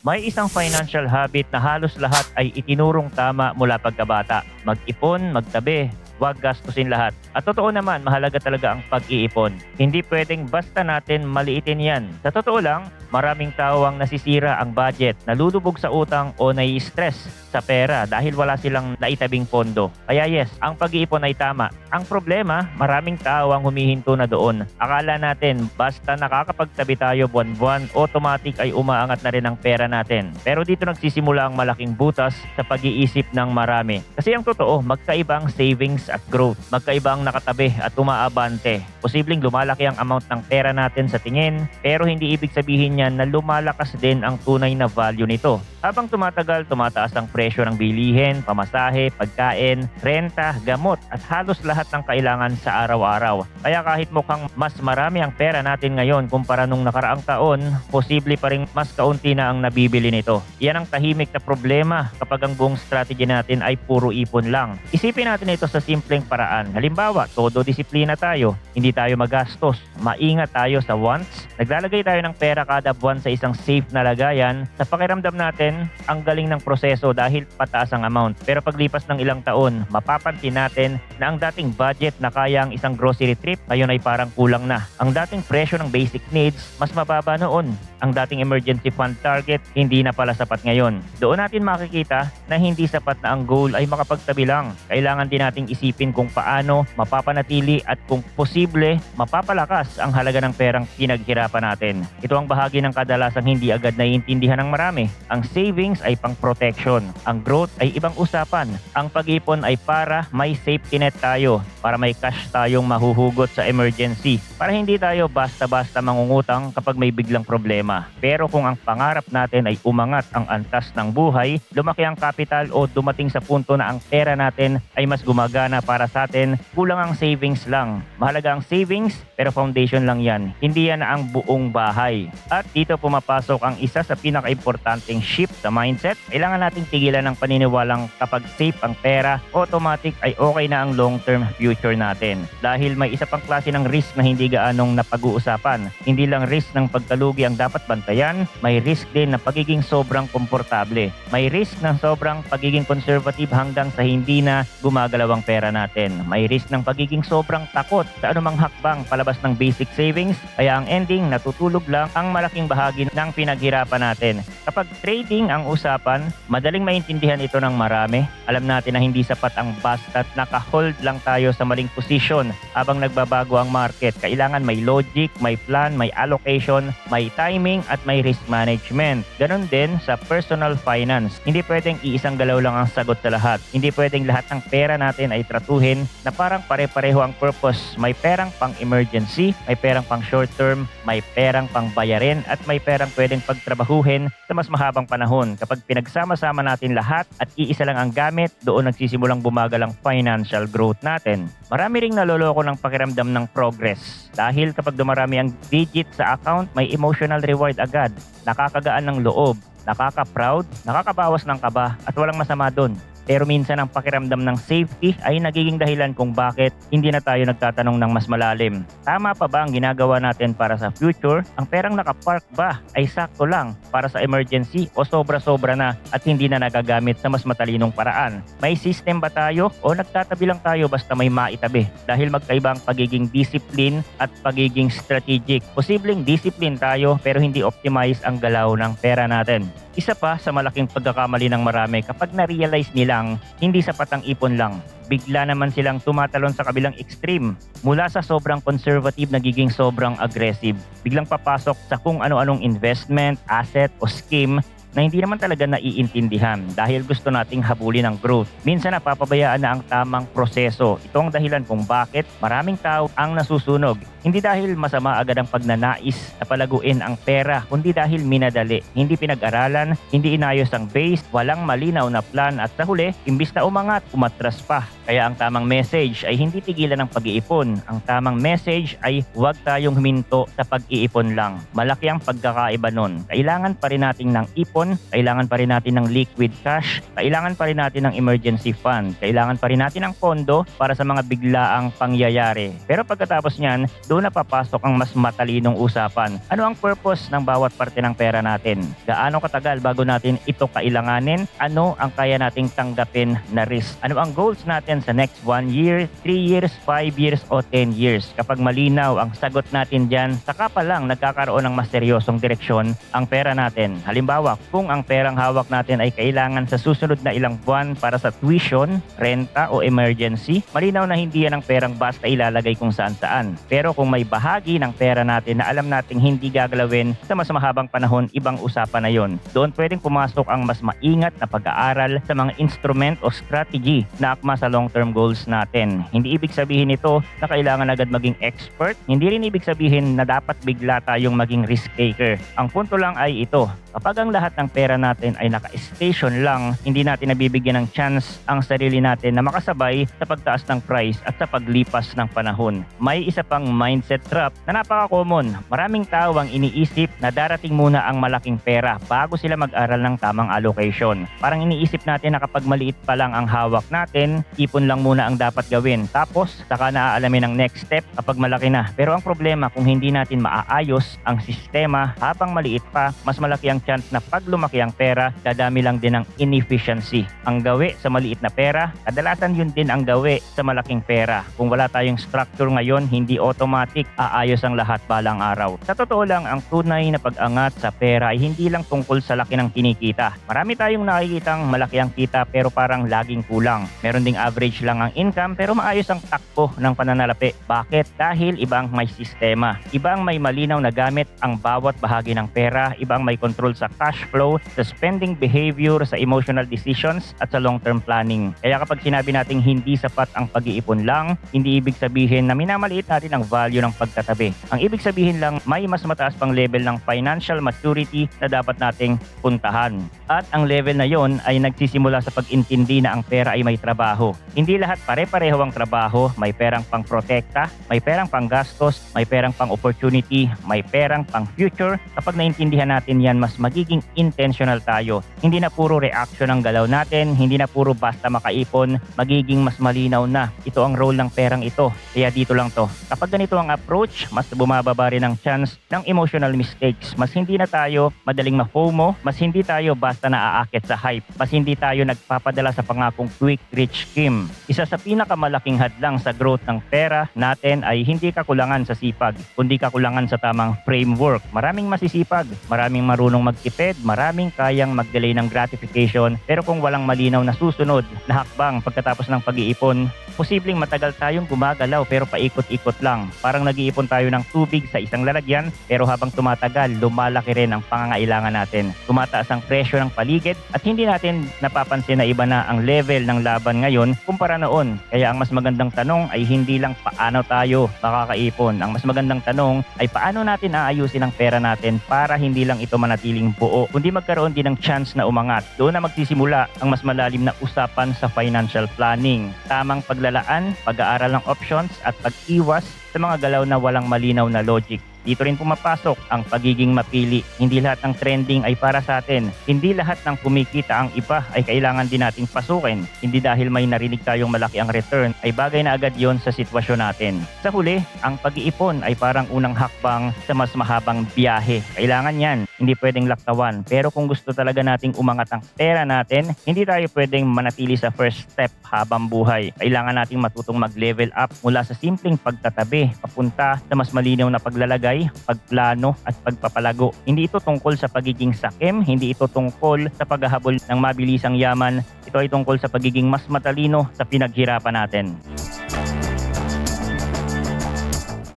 May isang financial habit na halos lahat ay itinurong tama mula pagkabata. Mag-ipon, magtabi, huwag gastusin lahat. At totoo naman, mahalaga talaga ang pag-iipon. Hindi pwedeng basta natin maliitin yan. Sa totoo lang, maraming tao ang nasisira ang budget, nalulubog sa utang o nai-stress sa pera dahil wala silang naitabing pondo. Kaya yes, ang pag-iipon ay tama. Ang problema, maraming tao ang humihinto na doon. Akala natin basta nakakapagtabi tayo buwan-buwan, automatic ay umaangat na rin ang pera natin. Pero dito nagsisimula ang malaking butas sa pag-iisip ng marami. Kasi ang totoo, magkaiba ang savings at growth. Magkaiba ang nakatabi at umaabante. Posibleng lumalaki ang amount ng pera natin sa tingin, pero hindi ibig sabihin niyan na lumalakas din ang tunay na value nito. Habang tumatagal, tumataas ang presyo ng bilihin, pamasahe, pagkain, renta, gamot at halos lahat ng kailangan sa araw-araw. Kaya kahit mukhang mas marami ang pera natin ngayon kumpara nung nakaraang taon, posible pa rin mas kaunti na ang nabibili nito. Yan ang tahimik na problema kapag ang buong strategy natin ay puro ipon lang. Isipin natin ito sa simpleng paraan. Halimbawa, todo disiplina tayo, hindi tayo magastos, maingat tayo sa wants, naglalagay tayo ng pera kada buwan sa isang safe na lagayan. Sa pakiramdam natin, ang galing ng proseso dahil pataas ang amount. Pero paglipas ng ilang taon, mapapansin natin na ang dating budget na kaya ang isang grocery trip, ngayon ay parang kulang na. Ang dating presyo ng basic needs, mas mababa noon. Ang dating emergency fund target, hindi na pala sapat ngayon. Doon natin makikita na hindi sapat na ang goal ay makapagtabi lang. Kailangan din nating isipin kung paano mapapanatili at kung posible mapapalakas ang halaga ng perang pinaghirapan natin. Ito ang bahagi ng kadalasang hindi agad naiintindihan ng marami. Ang savings ay pang protection. Ang growth ay ibang usapan. Ang pag-ipon ay para may safety net tayo, para may cash tayong mahuhugot sa emergency, para hindi tayo basta-basta mangungutang kapag may biglang problema. Pero kung ang pangarap natin ay umangat ang antas ng buhay, lumaki ang kapital o dumating sa punto na ang pera natin ay mas gumagana para sa atin, kulang ang savings lang. Mahalaga ang savings pero foundation lang yan. Hindi yan ang buong bahay. At dito pumapasok ang isa sa pinaka-importanting shift sa mindset. Kailangan nating tigilan ng paniniwalang kapag safe ang pera, automatic ay okay na ang long-term future natin. Dahil may isa pang klase ng risk na hindi gaanong napag-uusapan. Hindi lang risk ng pagkalugi ang dapat bantayan, may risk din na pagiging sobrang komportable. May risk ng sobrang pagiging conservative hanggang sa hindi na gumagalaw ang pera natin. May risk ng pagiging sobrang takot sa anumang hakbang palabas ng basic savings, kaya ang ending natutulog lang ang malaking bahagi ng pinaghirapan natin. Kapag trading ang usapan, madaling maintindihan ito ng marami. Alam natin na hindi sapat ang basta't naka-hold lang tayo sa maling posisyon habang nagbabago ang market. Kailangan may logic, may plan, may allocation, may timing at may risk management. Ganon din sa personal finance. Hindi pwedeng iisang galaw lang ang sagot sa lahat. Hindi pwedeng lahat ng pera natin ay tratuhin na parang pare-pareho ang purpose. May perang pang emergency, may perang pang short term, may perang pang bayarin at may perang pwedeng pagtrabahuhin sa mas mahabang panahon. Kapag pinagsama-sama natin lahat at iisa lang ang gamit, doon nagsisimulang bumagal ang financial growth natin. Marami ring naloloko ng pakiramdam ng progress. Dahil kapag dumarami ang digit sa account, may emotional reward agad. Nakakagaan ng loob, nakaka-proud, nakakabawas ng kaba at walang masama doon. Pero minsan ang pakiramdam ng safety ay nagiging dahilan kung bakit hindi na tayo nagtatanong ng mas malalim. Tama pa ba ang ginagawa natin para sa future? Ang perang nakapark ba ay sakto lang para sa emergency o sobra-sobra na at hindi na nagagamit sa mas matalinong paraan? May system ba tayo o nagtatabi lang tayo basta may maitabi? Dahil magkaiba ang pagiging discipline at pagiging strategic. Posibleng discipline tayo pero hindi optimize ang galaw ng pera natin. Isa pa sa malaking pagkakamali ng marami kapag na-realize nilang hindi sapat ang ipon lang. Bigla naman silang tumatalon sa kabilang extreme. Mula sa sobrang conservative nagiging sobrang aggressive. Biglang papasok sa kung ano-anong investment, asset o scheme na hindi naman talaga naiintindihan dahil gusto nating habulin ang growth. Minsan napapabayaan na ang tamang proseso. Ito ang dahilan kung bakit maraming tao ang nasusunog. Hindi dahil masama agad ang pagnanais na palaguin ang pera, kundi dahil minadali. Hindi pinag-aralan, hindi inayos ang base, walang malinaw na plan at sa huli, imbis na umangat, umatras pa. Kaya ang tamang message ay hindi tigilan ng pag-iipon. Ang tamang message ay huwag tayong huminto sa pag-iipon lang. Malaki ang pagkakaiba nun. Kailangan pa rin nating ng ipon mag-ipon, kailangan pa rin natin ng liquid cash, kailangan pa rin natin ng emergency fund, kailangan pa rin natin ng pondo para sa mga biglaang pangyayari. Pero pagkatapos niyan, doon na papasok ang mas matalinong usapan. Ano ang purpose ng bawat parte ng pera natin? Gaano katagal bago natin ito kailanganin? Ano ang kaya nating tanggapin na risk? Ano ang goals natin sa next 1 year, 3 years, 5 years o 10 years? Kapag malinaw ang sagot natin dyan, saka pa lang nagkakaroon ng mas seryosong direksyon ang pera natin. Halimbawa, kung ang perang hawak natin ay kailangan sa susunod na ilang buwan para sa tuition, renta o emergency, malinaw na hindi yan ang perang basta ilalagay kung saan-saan. Pero kung may bahagi ng pera natin na alam nating hindi gagalawin sa mas mahabang panahon, ibang usapan na yon. Doon pwedeng pumasok ang mas maingat na pag-aaral sa mga instrument o strategy na akma sa long-term goals natin. Hindi ibig sabihin ito na kailangan agad maging expert. Hindi rin ibig sabihin na dapat bigla tayong maging risk taker. Ang punto lang ay ito, kapag ang lahat ng pera natin ay naka-station lang, hindi natin nabibigyan ng chance ang sarili natin na makasabay sa pagtaas ng price at sa paglipas ng panahon. May isa pang mindset trap na napaka-common. Maraming tao ang iniisip na darating muna ang malaking pera bago sila mag-aral ng tamang allocation. Parang iniisip natin na kapag maliit pa lang ang hawak natin, ipon lang muna ang dapat gawin. Tapos, saka naaalamin ang next step kapag malaki na. Pero ang problema, kung hindi natin maaayos ang sistema habang maliit pa, mas malaki ang chance na pag lumaki ang pera, dadami lang din ang inefficiency. Ang gawi sa maliit na pera, kadalasan yun din ang gawi sa malaking pera. Kung wala tayong structure ngayon, hindi automatic aayos ang lahat balang araw. Sa totoo lang, ang tunay na pag-angat sa pera ay hindi lang tungkol sa laki ng kinikita. Marami tayong nakikitang malaki ang kita pero parang laging kulang. Meron ding average lang ang income pero maayos ang takbo ng pananalapi. Bakit? Dahil ibang may sistema. Ibang may malinaw na gamit ang bawat bahagi ng pera. Ibang may control sa cash flow, sa spending behavior, sa emotional decisions at sa long-term planning. Kaya kapag sinabi nating hindi sapat ang pag-iipon lang, hindi ibig sabihin na minamaliit natin ang value ng pagtatabi. Ang ibig sabihin lang, may mas mataas pang level ng financial maturity na dapat nating puntahan. At ang level na yon ay nagsisimula sa pag-intindi na ang pera ay may trabaho. Hindi lahat pare-pareho ang trabaho. May perang pang protekta, may perang pang gastos, may perang pang opportunity, may perang pang future. Kapag naintindihan natin yan, mas magiging intentional tayo. Hindi na puro reaction ang galaw natin, hindi na puro basta makaipon, magiging mas malinaw na. Ito ang role ng perang ito. Kaya dito lang to. Kapag ganito ang approach, mas bumababa rin ang chance ng emotional mistakes. Mas hindi na tayo madaling ma-FOMO, mas hindi tayo basta naaakit sa hype, mas hindi tayo nagpapadala sa pangakong quick rich scheme. Isa sa pinakamalaking hadlang sa growth ng pera natin ay hindi kakulangan sa sipag, kundi kakulangan sa tamang framework. Maraming masisipag, maraming marunong magtipid, maraming kayang mag-delay ng gratification, pero kung walang malinaw na susunod na hakbang pagkatapos ng pag-iipon, posibleng matagal tayong gumagalaw pero paikot-ikot lang. Parang nag-iipon tayo ng tubig sa isang lalagyan pero habang tumatagal, lumalaki rin ang pangangailangan natin. Tumataas ang presyo ng paligid at hindi natin napapansin na iba na ang level ng laban ngayon kumpara noon. Kaya ang mas magandang tanong ay hindi lang paano tayo makakaipon. Ang mas magandang tanong ay paano natin aayusin ang pera natin para hindi lang ito manatiling buo, kundi magkaroon din ng chance na umangat. Doon na magsisimula ang mas malalim na usapan sa financial planning. Tamang paglalaan, pag-aaral ng options at pag-iwas sa mga galaw na walang malinaw na logic. Dito rin pumapasok ang pagiging mapili. Hindi lahat ng trending ay para sa atin. Hindi lahat ng kumikita ang iba ay kailangan din nating pasukin. Hindi dahil may narinig tayong malaki ang return ay bagay na agad yon sa sitwasyon natin. Sa huli, ang pag-iipon ay parang unang hakbang sa mas mahabang biyahe. Kailangan yan. Hindi pwedeng laktawan. Pero kung gusto talaga nating umangat ang pera natin, hindi tayo pwedeng manatili sa first step habang buhay. Kailangan nating matutong mag-level up mula sa simpleng pagtatabi papunta sa mas malinaw na paglalagay, pagplano at pagpapalago. Hindi ito tungkol sa pagiging sakim, hindi ito tungkol sa paghahabol ng mabilisang yaman. Ito ay tungkol sa pagiging mas matalino sa pinaghirapan natin.